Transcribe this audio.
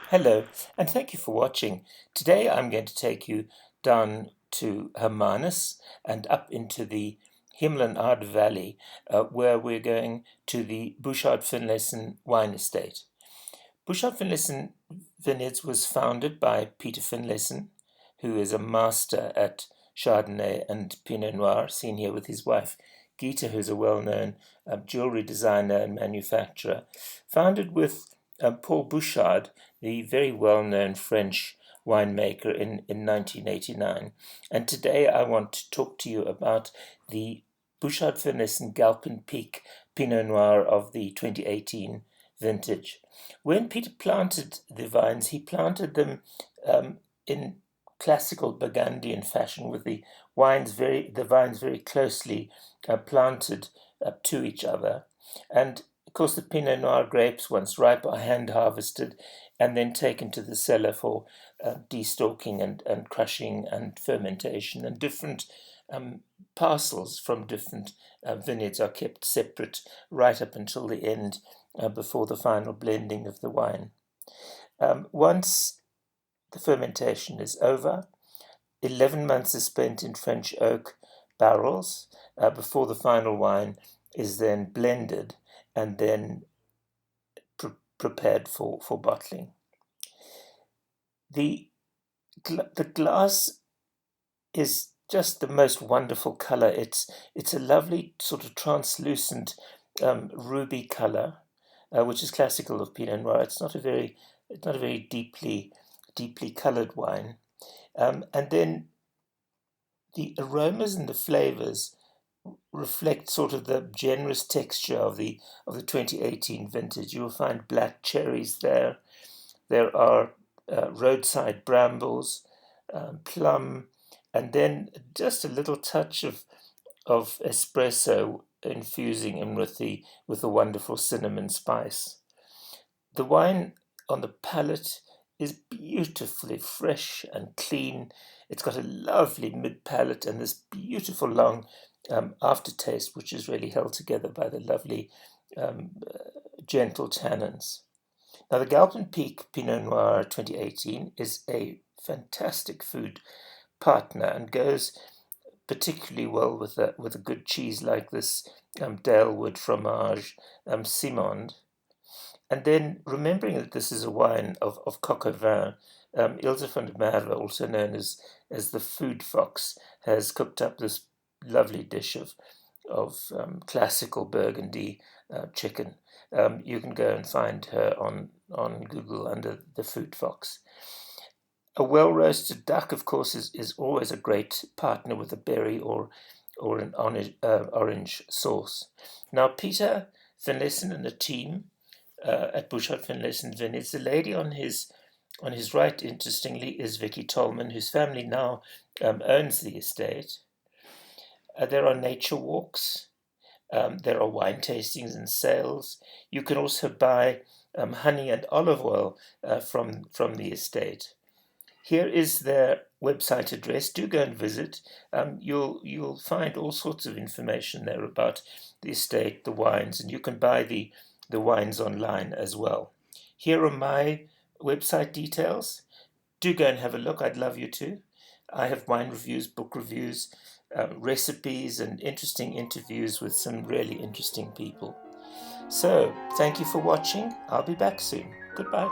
Hello, and thank you for watching. Today I'm going to take you down to Hermanus and up into the Hemel and Aarde Valley, where we're going to the Bouchard Finlayson wine estate. Bouchard Finlayson Vineyards was founded by Peter Finlayson, who is a master at Chardonnay and Pinot Noir, seen here with his wife Gita, who's a well-known jewelry designer and manufacturer. Founded with Paul Bouchard, the very well-known French winemaker, in 1989. And today I want to talk to you about the Bouchard Finlayson Galpin Peak Pinot Noir of the 2018 vintage. When Peter planted the vines, he planted them in classical Burgundian fashion, with the vines very closely planted to each other. And of course, the Pinot Noir grapes, once ripe, are hand harvested and then taken to the cellar for destalking and crushing and fermentation. And different parcels from different vineyards are kept separate right up until the end, before the final blending of the wine. Once the fermentation is over, 11 months is spent in French oak barrels before the final wine is then blended and then prepared for bottling. The glass is just the most wonderful color. It's a lovely sort of translucent ruby color, which is classical of Pinot Noir. It's not a very deeply colored wine. And then the aromas and the flavors reflect sort of the generous texture of the 2018 vintage. You will find black cherries there. There are roadside brambles, plum, and then just a little touch of espresso infusing in with the wonderful cinnamon spice. The wine on the palate is beautifully fresh and clean. It's got a lovely mid-palate and this beautiful long aftertaste, which is really held together by the lovely gentle tannins. Now, the Galpin Peak Pinot Noir 2018 is a fantastic food partner and goes particularly well with a good cheese like this Dalewood Fromage Simond. And then, remembering that this is a wine of coq au vin, Ilse van der Merwe, also known as the food fox, has cooked up this lovely dish of classical Burgundy chicken. You can go and find her on Google under the food fox. A well-roasted duck, of course, is always a great partner with a berry or an orange sauce. Now, Peter Finlayson and the team at Bouchard Finlayson Vineyards. The lady on his right, interestingly, is Vicky Tolman, whose family now owns the estate. There are nature walks. There are wine tastings and sales. You can also buy honey and olive oil from the estate. Here is their website address. Do go and visit. You'll find all sorts of information there about the estate, the wines, and you can buy the wines online as well. Here are my website details. Do go and have a look. I'd love you to. I have wine reviews, book reviews, recipes, and interesting interviews with some really interesting people. So, thank you for watching. I'll be back soon. Goodbye.